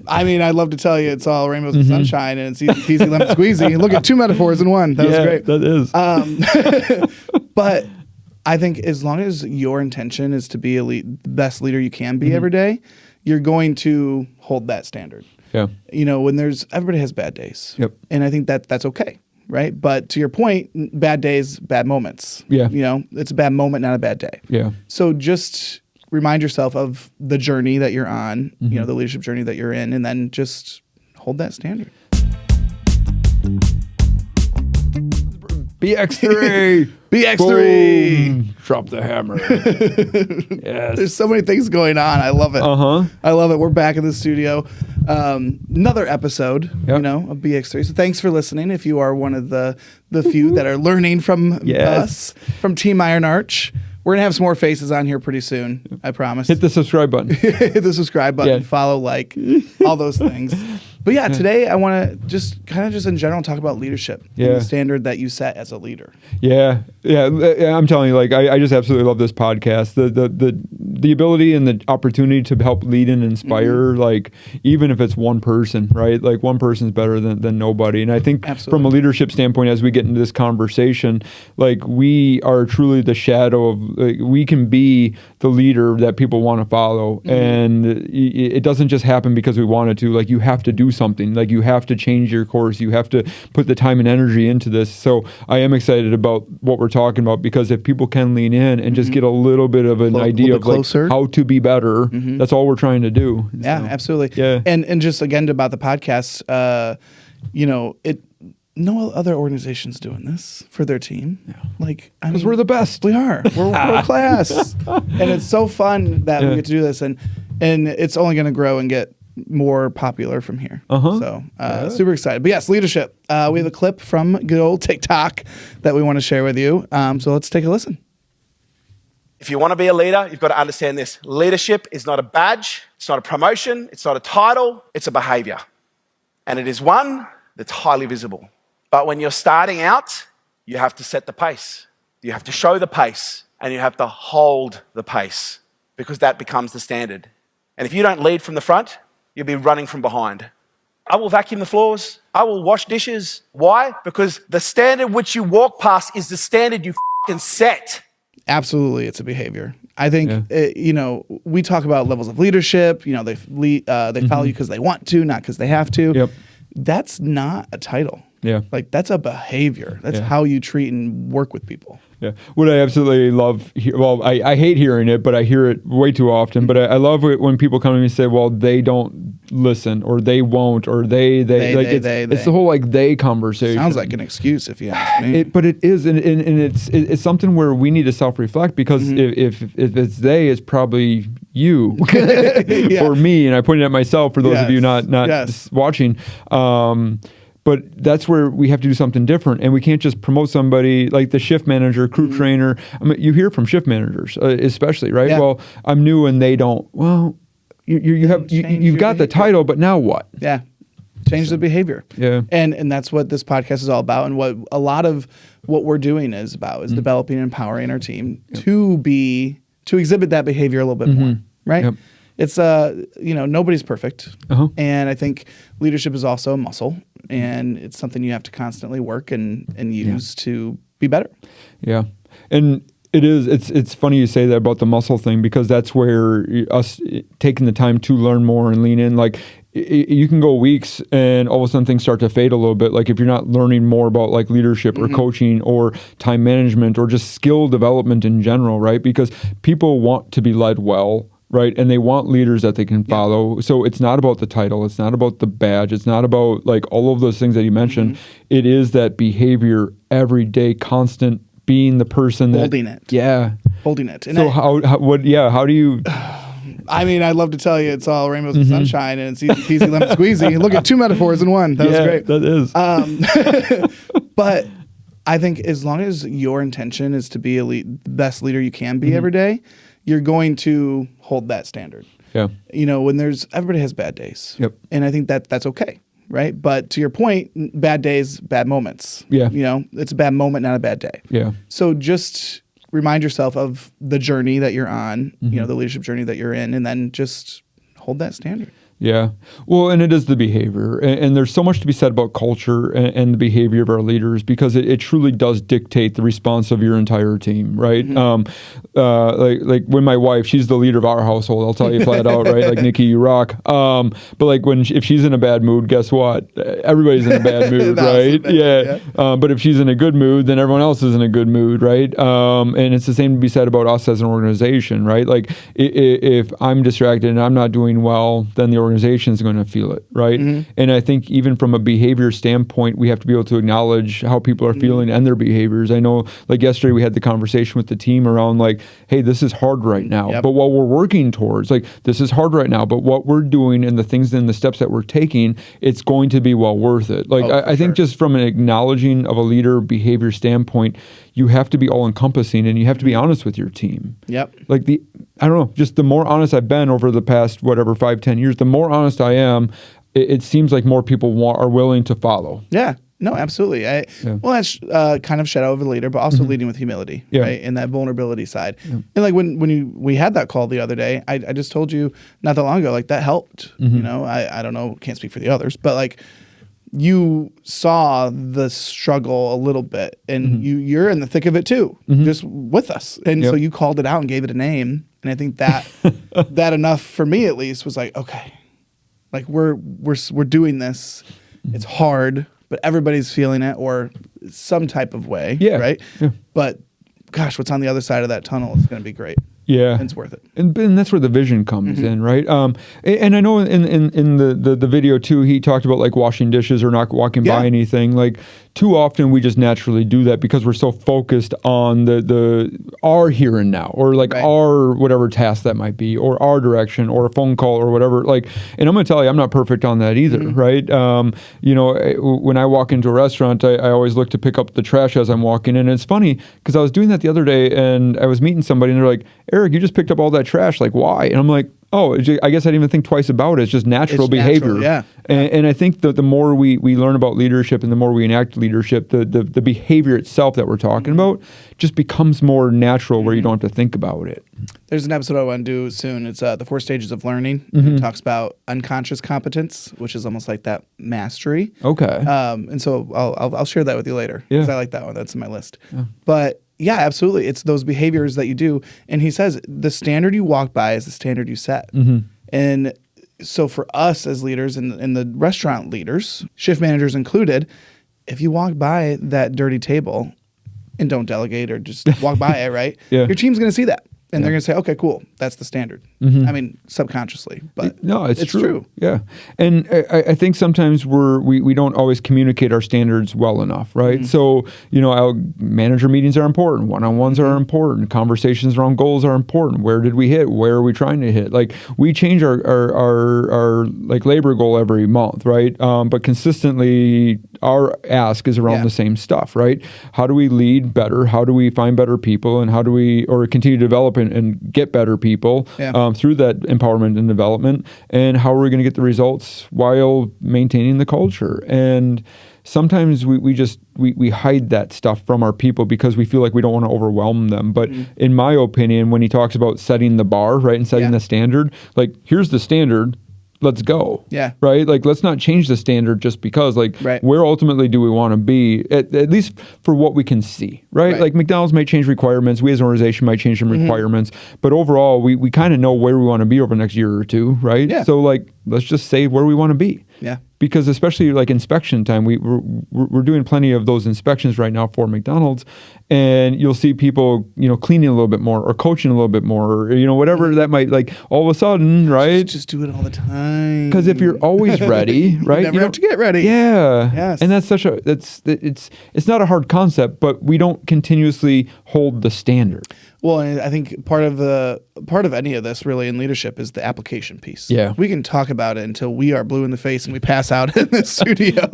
I mean, I'd love to tell you it's all rainbows and sunshine and it's easy peasy lemon squeezy. Look at 2 metaphors in one. That was great. That is. But I think as long as your intention is to be the best leader you can be every day, you're going to hold that standard. Yeah. You know, everybody has bad days. Yep. And I think that's okay. Right. But to your point, bad days, bad moments. Yeah. You know, it's a bad moment, not a bad day. Yeah. So just remind yourself of the journey that you're on, you know, the leadership journey that you're in, and then just hold that standard. BX3. BX3. Boom. Drop the hammer. Yes. There's so many things going on. I love it. I love it. We're back in the studio. Another episode, you know, of BX3. So thanks for listening. If you are one of the few that are learning from us, from Team Iron Arch. We're going to have some more faces on here pretty soon. I promise. Hit the subscribe button. Hit the subscribe button. Follow, like, all those things. But yeah, today I want to just in general talk about leadership and the standard that you set as a leader. Yeah. I'm telling you, like, I just absolutely love this podcast. The ability and the opportunity to help lead and inspire, like, even if it's one person, right? Like, one person's better than nobody. And I think from a leadership standpoint, as we get into this conversation, like, we are truly the shadow of, like, we can be the leader that people want to follow. And it doesn't just happen because we wanted to. Like, you have to do something. Like, you have to change your course. You have to put the time and energy into this. So I am excited about what we're talking about, because if people can lean in and just get a little bit of an idea of like how to be better, that's all we're trying to do. Yeah, so, absolutely. Yeah. And just again about the podcast, you know, no other organization's doing this for their team. Yeah. Like, because we're the best. We are. We're world class. And it's so fun that we get to do this, and it's only going to grow and get more popular from here. So super excited. But yes, leadership. We have a clip from good old TikTok that we want to share with you. So let's take a listen. If you want to be a leader, you've got to understand this. Leadership is not a badge. It's not a promotion. It's not a title. It's a behavior. And it is one that's highly visible. But when you're starting out, you have to set the pace. You have to show the pace, and you have to hold the pace, because that becomes the standard. And if you don't lead from the front, you'll be running from behind. I will vacuum the floors. I will wash dishes. Why? Because the standard which you walk past is the standard you f***ing set. Absolutely, it's a behavior. I think, you know, we talk about levels of leadership. You know, they follow you because they want to, not because they have to. Yep. That's not a title. Yeah. Like, that's a behavior. That's how you treat and work with people. Yeah. What I absolutely love, I hate hearing it, but I hear it way too often. But I love it when people come to me and say, well, they don't listen, or they won't, or they. It's the whole, like, they conversation. Sounds like an excuse, if you ask me. But it is, and it's something where we need to self-reflect, because if it's they, it's probably you or me. And I pointed at myself for those of you not watching. But that's where we have to do something different, and we can't just promote somebody like the shift manager, crew trainer. I mean, you hear from shift managers, especially, right? Yeah. Well, I'm new, and they don't. Well, you've got the title, but now what? Yeah, change the behavior. Yeah, and that's what this podcast is all about, and what a lot of what we're doing is about is developing and empowering our team to exhibit that behavior a little bit more, right? Yep. It's you know, nobody's perfect, and I think leadership is also a muscle, and it's something you have to constantly work and use to be better. Yeah, and it is. It's funny you say that about the muscle thing, because that's where us taking the time to learn more and lean in. Like, you can go weeks and all of a sudden things start to fade a little bit. Like, if you're not learning more about, like, leadership or coaching or time management or just skill development in general, right? Because people want to be led well. Right. And they want leaders that they can follow. So it's not about the title. It's not about the badge. It's not about, like, all of those things that you mentioned. It is that behavior, every day, constant, being the person that holding it. Yeah. Holding it. And so how do you I mean, I'd love to tell you it's all rainbows and sunshine and it's easy peasy lemon squeezy. Look at 2 metaphors in one. That was great. That is. But I think as long as your intention is to be the best leader you can be every day, you're going to hold that standard. Yeah. You know, everybody has bad days. Yep. And I think that's okay. Right. But to your point, bad days, bad moments. Yeah. You know, it's a bad moment, not a bad day. Yeah. So just remind yourself of the journey that you're on, you know, the leadership journey that you're in, and then just hold that standard. Yeah. Well, and it is the behavior. And there's so much to be said about culture and the behavior of our leaders, because it truly does dictate the response of your entire team, right? Like when my wife, she's the leader of our household, I'll tell you flat out, right? Like, Nikki, you rock. But like if she's in a bad mood, guess what? Everybody's in a bad mood, right? Yeah. But if she's in a good mood, then everyone else is in a good mood, right? And it's the same to be said about us as an organization, right? Like if I'm distracted and I'm not doing well, then the organization is going to feel it, right? And I think even from a behavior standpoint, we have to be able to acknowledge how people are feeling and their behaviors. I know, like yesterday, we had the conversation with the team around like, hey, this is hard right now, but what we're working towards, like, this is hard right now, but what we're doing and the things and the steps that we're taking, it's going to be well worth it. Like, I think just from an acknowledging of a leader behavior standpoint, you have to be all encompassing and you have to be honest with your team. Like I don't know, just the more honest I've been over the past, 5-10 years, the more honest I am, it seems like more people are willing to follow. Yeah. No, absolutely. Well, that's kind of shadow of a leader, but also leading with humility, right? And that vulnerability side. And like when we had that call the other day, I just told you not that long ago, like that helped. You know, I don't know, can't speak for the others, but like you saw the struggle a little bit, and you're in the thick of it too, just with us. And so you called it out and gave it a name. And I think that that enough for me at least was like, okay, like we're doing this. It's hard, but everybody's feeling it or some type of way, right? But gosh, what's on the other side of that tunnel is going to be great. Yeah, it's worth it, and that's where the vision comes in, right? And I know in the video too, he talked about like washing dishes or not walking by anything. Like too often we just naturally do that because we're so focused on the our here and now, or like our whatever task that might be, or our direction, or a phone call, or whatever. Like, and I'm gonna tell you, I'm not perfect on that either, right? You know, when I walk into a restaurant, I always look to pick up the trash as I'm walking in. And it's funny because I was doing that the other day, and I was meeting somebody, and they're like, Eric, you just picked up all that trash. Like, why? And I'm like, oh, I guess I didn't even think twice about it. It's just natural behavior. And I think that the more we learn about leadership and the more we enact leadership, the behavior itself that we're talking about just becomes more natural where you don't have to think about it. There's an episode I want to do soon. It's the 4 stages of learning. It talks about unconscious competence, which is almost like that mastery. Okay. And so I'll share that with you later because I like that one. That's in my list. But yeah, absolutely. It's those behaviors that you do. And he says the standard you walk by is the standard you set. And so for us as leaders and the restaurant leaders, shift managers included, if you walk by that dirty table and don't delegate or just walk by it, right? Your team's going to see that. And they're going to say, okay, cool. That's the standard. I mean, subconsciously, but no, it's true. Yeah. And I think sometimes we don't always communicate our standards well enough, right? So, you know, our manager meetings are important. One-on-ones are important. Conversations around goals are important. Where did we hit? Where are we trying to hit? Like we change our like labor goal every month, right? But consistently our ask is around the same stuff, right? How do we lead better? How do we find better people? And how do we continue to develop and get better people through that empowerment and development? And how are we going to get the results while maintaining the culture? And sometimes we hide that stuff from our people because we feel like we don't want to overwhelm them. But in my opinion, when he talks about setting the bar, right, and setting the standard, like here's the standard, let's go. Right? Like, let's not change the standard just because, like, where ultimately do we want to be, at least for what we can see, right? Like, McDonald's might change requirements. We as an organization might change some requirements. But overall, we kind of know where we want to be over the next year or two, right? So, like, let's just say where we want to be. Because especially like inspection time, we're doing plenty of those inspections right now for McDonald's, and you'll see people, you know, cleaning a little bit more or coaching a little bit more, or, you know, whatever that might, like, all of a sudden, right? Just do it all the time. Because if you're always ready, right? You never have to get ready. And that's it's not a hard concept, but we don't continuously hold the standard. Well, and I think part of any of this really in leadership is the application piece. We can talk about it until we are blue in the face and we pass out in the studio.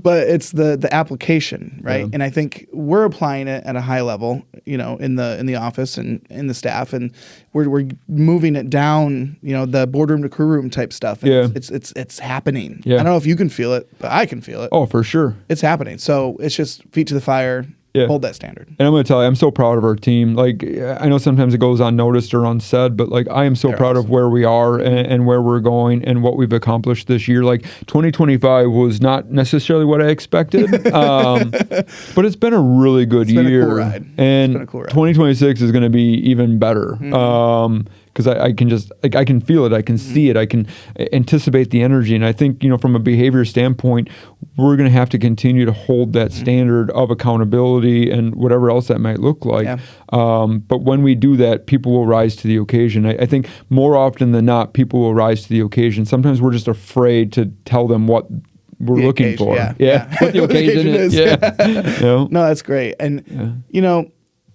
But it's the application, right? And I think we're applying it at a high level, you know, in the office and in the staff, and we're moving it down, you know, the boardroom to crew room type stuff. And it's happening. I don't know if you can feel it, but I can feel it. Oh, for sure. It's happening. So it's just feet to the fire. hold that standard. And I'm going to tell you, I'm so proud of our team. Like, I know sometimes it goes unnoticed or unsaid, but like, I am so proud of where we are and where we're going and what we've accomplished this year. Like, 2025 was not necessarily what I expected, but it's been a really good year. Been a cool ride. And 2026 is going to be even better. Because I can just, like, I can feel it, I can see it, I can anticipate the energy. And I think, from a behavior standpoint, we're going to have to continue to hold that standard of accountability and whatever else that might look like. Yeah. But when we do that, people will rise to the occasion. I think more often than not, people will rise to the occasion. Sometimes we're just afraid to tell them what we're looking for. Yeah. What the occasion is. No, that's great. And,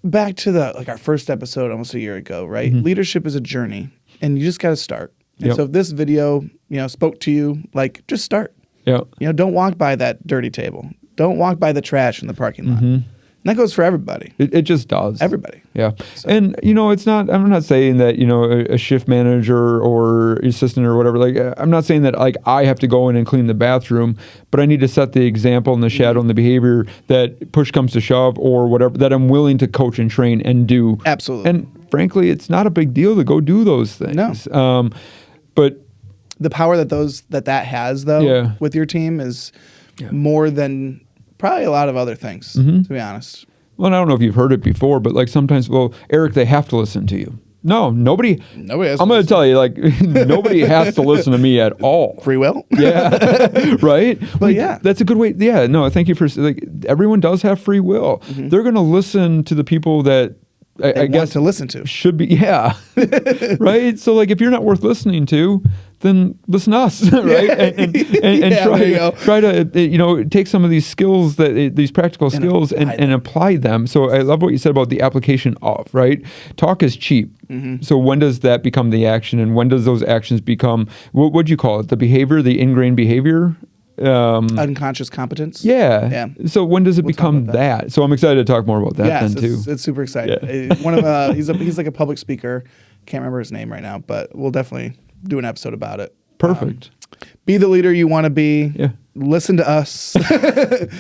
back to our first episode almost a year ago, right? Leadership is a journey, and you just got to start. And so if this video, spoke to you, just start. Yeah. Don't walk by that dirty table. Don't walk by the trash in the parking lot. And that goes for everybody. It just does. Everybody. Yeah. So. And, it's not, I'm not saying that, a shift manager or assistant or whatever, I'm not saying that, I have to go in and clean the bathroom, but I need to set the example and the shadow and the behavior that push comes to shove or whatever, that I'm willing to coach and train and do. Absolutely. And frankly, it's not a big deal to go do those things. No. But the power that has, though, with your team is more than probably a lot of other things, to be honest. Well, and I don't know if you've heard it before, but sometimes, Eric, they have to listen to you. No, nobody has. I'm going to tell you, nobody has to listen to me at all. Free will? Yeah. Right? But that's a good way. Yeah. No, thank you for, everyone does have free will. They're going to listen to the people that I guess to listen to. Should be. Yeah. Right? So, if you're not worth listening to, then listen to us, right? And try to take some of these skills these practical skills and apply them. So I love what you said about the application of, right? Talk is cheap. So when does that become the action, and when does those actions become what would you call it? The behavior, the ingrained behavior. Unconscious competence. Yeah. So when does it become that? So I'm excited to talk more about that then too. It's super exciting. Yeah. One of he's like a public speaker. Can't remember his name right now, but we'll definitely do an episode about it. Perfect. Be the leader you want to be. Yeah. Listen to us.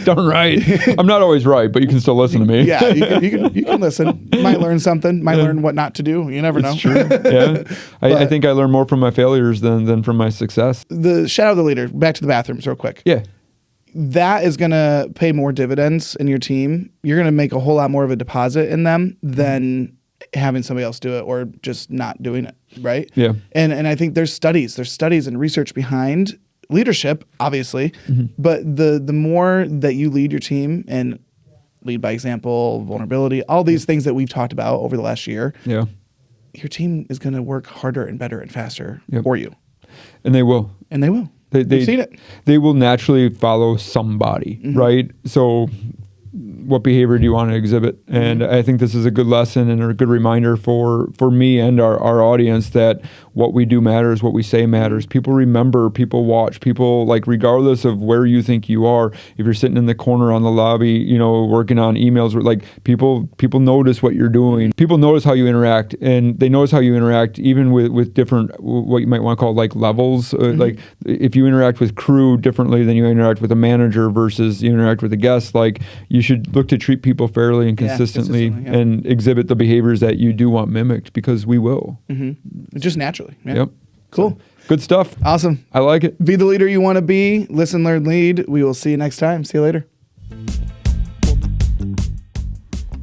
Darn right. I'm not always right, but you can still listen to me. Yeah, you can listen. Might learn something. Might learn what not to do. You never know. It's true. Yeah. I think I learn more from my failures than from my success. The shadow of the leader. Back to the bathrooms real quick. Yeah. That is going to pay more dividends in your team. You're going to make a whole lot more of a deposit in them than having somebody else do it or just not doing it, right? Yeah. And I think there's studies and research behind leadership, obviously, but the more that you lead your team and lead by example, vulnerability, all these things that we've talked about over the last year, your team is going to work harder and better and faster for you. And they will. They've seen it. They will naturally follow somebody, right? So what behavior do you want to exhibit? And I think this is a good lesson and a good reminder for me and our audience that what we do matters, what we say matters. People remember, people watch, people regardless of where you think you are, if you're sitting in the corner on the lobby, working on emails, people notice what you're doing. People notice how you interact, and they notice how you interact even with different, what you might want to call levels. If you interact with crew differently than you interact with a manager versus you interact with a guest, you should look to treat people fairly and consistently, and exhibit the behaviors that you do want mimicked, because we will. Just naturally. Yeah. Yep. Cool. So, good stuff. Awesome. I like it. Be the leader you want to be. Listen, learn, lead. We will see you next time. See you later.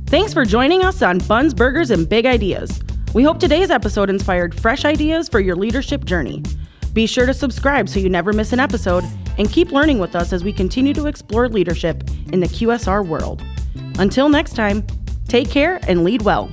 Thanks for joining us on Buns, Burgers, and Big Ideas. We hope today's episode inspired fresh ideas for your leadership journey. Be sure to subscribe so you never miss an episode, and keep learning with us as we continue to explore leadership in the QSR world. Until next time, take care and lead well.